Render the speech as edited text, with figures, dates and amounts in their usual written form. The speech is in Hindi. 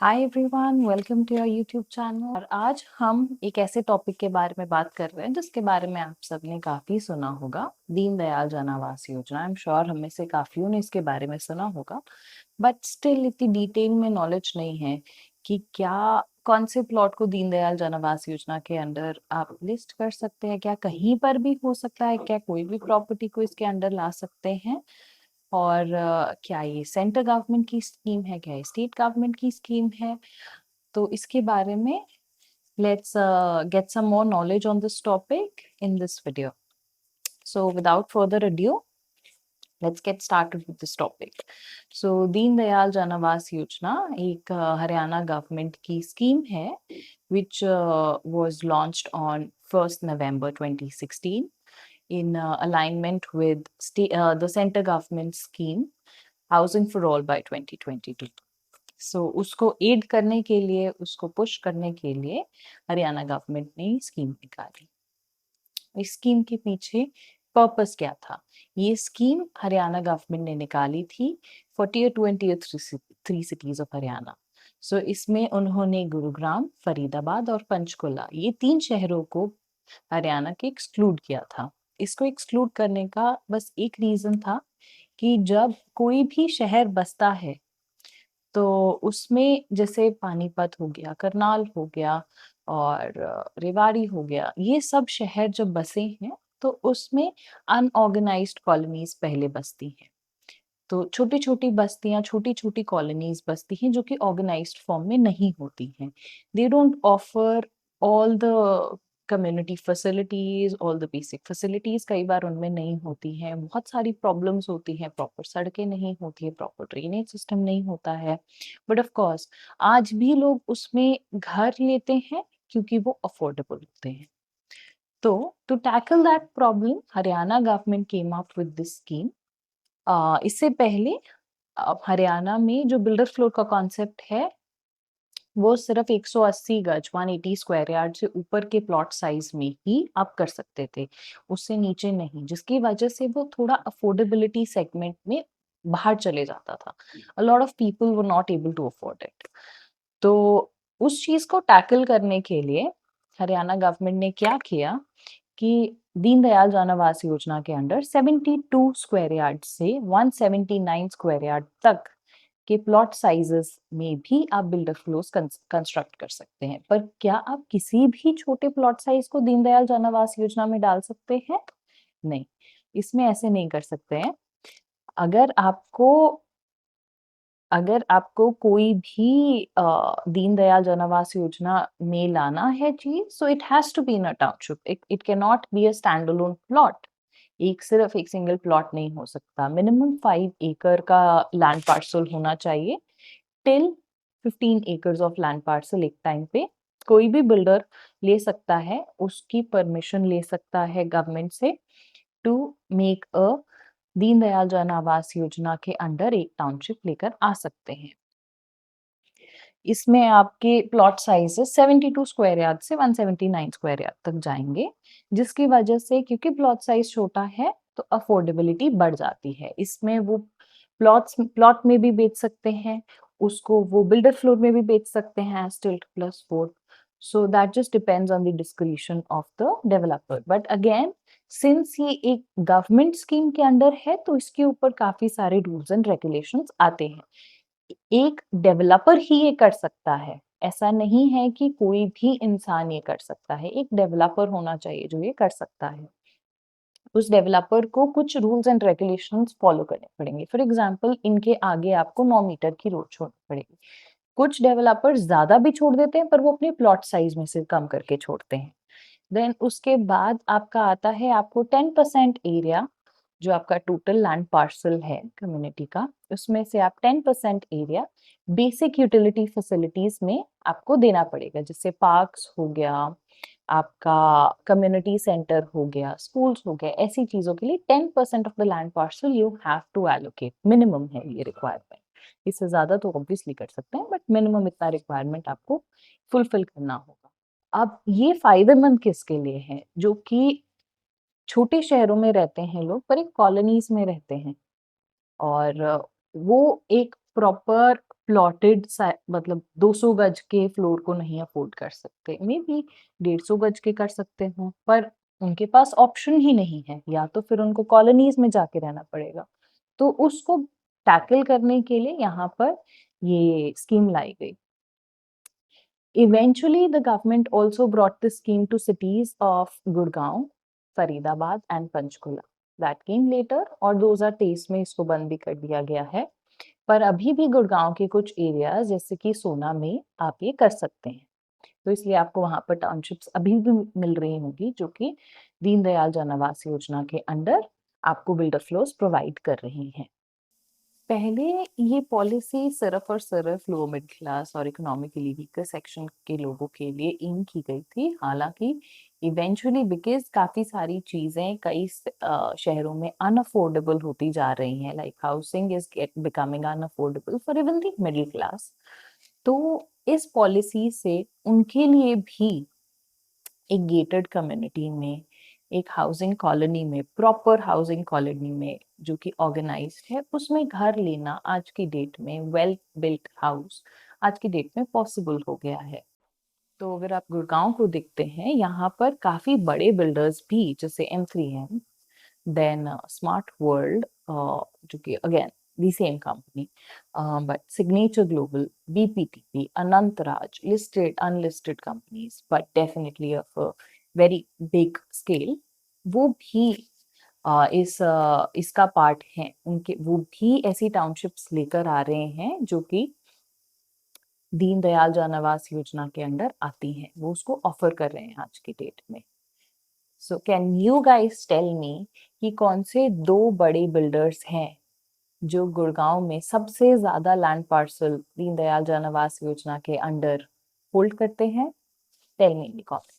Hi everyone, welcome to your YouTube channel. और आज हम एक ऐसे टॉपिक के बारे में बात कर रहे हैं जिसके बारे में आप सबने काफी सुना होगा, दीनदयाल जन Awas Yojana. I am sure हम में से काफियों ने इसके बारे में सुना होगा, बट स्टिल इतनी डिटेल में नॉलेज नहीं है कि क्या कौन से प्लॉट को दीनदयाल जन आवास योजना के अंडर आप लिस्ट कर सकते हैं, क्या कहीं पर भी हो सकता है, क्या कोई भी प्रॉपर्टी को इसके अंडर ला सकते हैं, और क्या ये सेंट्रल गवर्नमेंट की स्कीम है, क्या ये स्टेट गवर्नमेंट की स्कीम है। तो इसके बारे में let's get some more knowledge on this topic in this video. So without further ado, let's get started with this topic. So Deen Dayal जन आवास योजना एक हरियाणा गवर्नमेंट की स्कीम है which was launched on 1st November 2016 in alignment with the central government scheme Housing for All by 2022. सो उसको एड करने के लिए, उसको पुश करने के लिए हरियाणा गवर्नमेंट ने स्कीम निकाली। इस स्कीम के पीछे पर्पस क्या था? ये स्कीम हरियाणा गवर्नमेंट ने निकाली थी for tier 2 and tier 3 cities of Haryana. So इसमें उन्होंने गुरुग्राम, फरीदाबाद और पंचकुला, ये 3 शहरों को हरियाणा के एक्सक्लूड किया था। इसको एक्सक्लूड करने का बस एक रीजन था कि जब कोई भी शहर बसता है तो उसमें जैसे पानीपत हो गया, करनाल हो गया और रेवाड़ी हो गया, ये सब शहर जब बसे हैं तो उसमें अनऑर्गेनाइज्ड कॉलोनीज पहले बसती हैं। तो छोटी-छोटी बस्तियाँ, छोटी-छोटी कॉलोनीज बसती हैं जो कि ऑर्गेनाइज्ड फॉर्म में नहीं होती हैं। They don't offer all the community facilities, all the basic facilities कई बार उनमें नहीं होती हैं। बहुत सारी प्रॉब्लम्स होती हैं, प्रॉपर सड़कें नहीं होती है, प्रॉपर ड्रेनेज सिस्टम नहीं होता है। बट ऑफ कोर्स आज भी लोग उसमें घर लेते हैं क्योंकि वो अफोर्डेबल होते हैं। तो to tackle that problem Haryana government came up with this scheme. इससे पहले हरियाणा में जो बिल्डर फ्लोर का कॉन्सेप्ट है वो सिर्फ 180 गज 180 स्क्वायर यार्ड से ऊपर के प्लॉट साइज में ही आप कर सकते थे, उससे नीचे नहीं, जिसकी वजह से वो थोड़ा अफोर्डेबिलिटी सेगमेंट में बाहर चले जाता था। A lot of people were not able to afford it. तो उस चीज को टैकल करने के लिए हरियाणा गवर्नमेंट ने क्या किया कि दीनदयाल जन आवास योजना के अंडर 72 स्क्वायर यार्ड से 179 स्क्वायर यार्ड तक के प्लॉट साइजेस में भी आप बिल्डर फ्लोर्स कंस्ट्रक्ट कर सकते हैं। पर क्या आप किसी भी छोटे प्लॉट साइज को दीनदयाल जन आवास योजना में डाल सकते हैं? नहीं, इसमें ऐसे नहीं कर सकते हैं। अगर आपको अगर आपको कोई भी दीनदयाल जन आवास योजना में लाना है चीज, so it has to be in a township. It can not be a stand alone plot. सिर्फ एक सिंगल प्लॉट नहीं हो सकता। मिनिमम 5 एकड़ का लैंड पार्सल होना चाहिए। Till 15 acres of land parcel एक टाइम पे कोई भी बिल्डर ले सकता है, उसकी परमिशन ले सकता है गवर्नमेंट से टू मेक अ दीनदयाल जन आवास योजना के अंडर एक टाउनशिप लेकर आ सकते हैं। इसमें आपके प्लॉट साइजेस 72 स्क्वायर यार्ड से 179 स्क्वायर यार्ड तक जाएंगे, जिसकी वजह से क्योंकि प्लॉट साइज छोटा है तो अफोर्डेबिलिटी बढ़ जाती है। इसमें वो प्लॉट में भी बेच सकते हैं, उसको वो बिल्डर फ्लोर में भी बेच सकते हैं as stilt +4। So that just depends on the discretion of the developer. But again, since ये एक गवर्नमेंट स्कीम के अंडर है तो इसके ऊपर काफी सारे रूल्स एंड रेगुलेशंस आते हैं। एक डेवलपर ही ये कर सकता है, ऐसा नहीं है कि कोई भी इंसान ये कर सकता है। एक डेवलपर होना चाहिए जो ये कर सकता है। उस डेवलपर को कुछ रूल्स एंड रेगुलेशंस फॉलो करने पड़ेंगे। फॉर एग्जांपल, इनके आगे आपको 9 मीटर की रोड छोड़नी पड़ेगी। कुछ डेवलपर्स ज्यादा भी छोड़ देते हैं पर वो अपने प्लॉट साइज में से कम करके छोड़ते हैं। देन उसके बाद आपका आता है, आपको 10% एरिया, जो आपका टोटल लैंड पार्सल है कम्युनिटी का, उसमें से आप 10% एरिया बेसिक यूटिलिटी फैसिलिटीज में आपको देना पड़ेगा, जैसे पार्क्स हो गया, आपका कम्युनिटी सेंटर हो गया, स्कूल्स हो गया। ऐसी चीजों के लिए 10% of the land parcel you have to allocate. Minimum है ये रिक्वायरमेंट। इससे ज्यादा तो ऑब्वियसली कर सकते हैं, बट मिनिमम इतना रिक्वायरमेंट आपको फुलफिल करना होगा। अब ये फायदेमंद किसके लिए है? जो कि छोटे शहरों में रहते हैं लोग पर एक कॉलोनीज में रहते हैं, और वो एक प्रॉपर प्लॉटेड मतलब 200 गज के फ्लोर को नहीं अफोर्ड कर सकते, मे बी 150 गज के कर सकते हो, पर उनके पास ऑप्शन ही नहीं है, या तो फिर उनको कॉलोनीज में जाके रहना पड़ेगा। तो उसको टैकल करने के लिए यहाँ पर ये स्कीम लाई गई। Eventually, the government also brought the scheme to cities of Gurgaon, Faridabad and Panchkula. That came later और 2023 में इसको बंद भी कर दिया गया है। पर अभी भी गुड़गांव के कुछ एरियाज जैसे कि सोना में आप ये कर सकते हैं। तो इसलिए आपको वहां पर टाउनशिप्स अभी भी मिल रही होंगी जो कि दीनदयाल जन आवास योजना के अंडर आपको बिल्डर फ्लोर्स प्रोवाइड कर रही हैं। पहले ये पॉलिसी सिर्फ और सिर्फ लो मिडिल क्लास और इकोनॉमिकली वीकर सेक्शन के लोगों के लिए एम की गई थी। हालांकि इवेंचुअली बिकॉज काफी सारी चीजें कई शहरों में अनअफोर्डेबल होती जा रही हैं, like housing is becoming unaffordable for even the middle class, तो इस पॉलिसी से उनके लिए भी एक गेटेड कम्युनिटी में, एक हाउसिंग कॉलोनी में, प्रॉपर हाउसिंग कॉलोनी में जो कि ऑर्गेनाइज्ड है, उसमें घर लेना आज की डेट में, वेल बिल्ट हाउस आज की डेट में पॉसिबल हो गया है। तो अगर आप गुड़गांव को देखते हैं, यहाँ पर काफी बड़े बिल्डर्स भी जैसे M3M, then Smart World, जो कि again the same company, but Signature Global, BPTP, Anantaraj, listed, unlisted companies, but definitely of a very big scale, वो भी इसका पार्ट हैं। उनके वो भी ऐसी टाउनशिप्स लेकर आ रहे हैं जो कि दीनदयाल जन आवास योजना के अंडर आती हैं, वो उसको ऑफर कर रहे हैं आज की डेट में। So can you guys tell me कि कौन से दो बड़े बिल्डर्स हैं जो गुड़गांव में सबसे ज्यादा लैंड पार्सल दीनदयाल जन आवास योजना के अंडर होल्ड करते हैं? Tell me in the comment.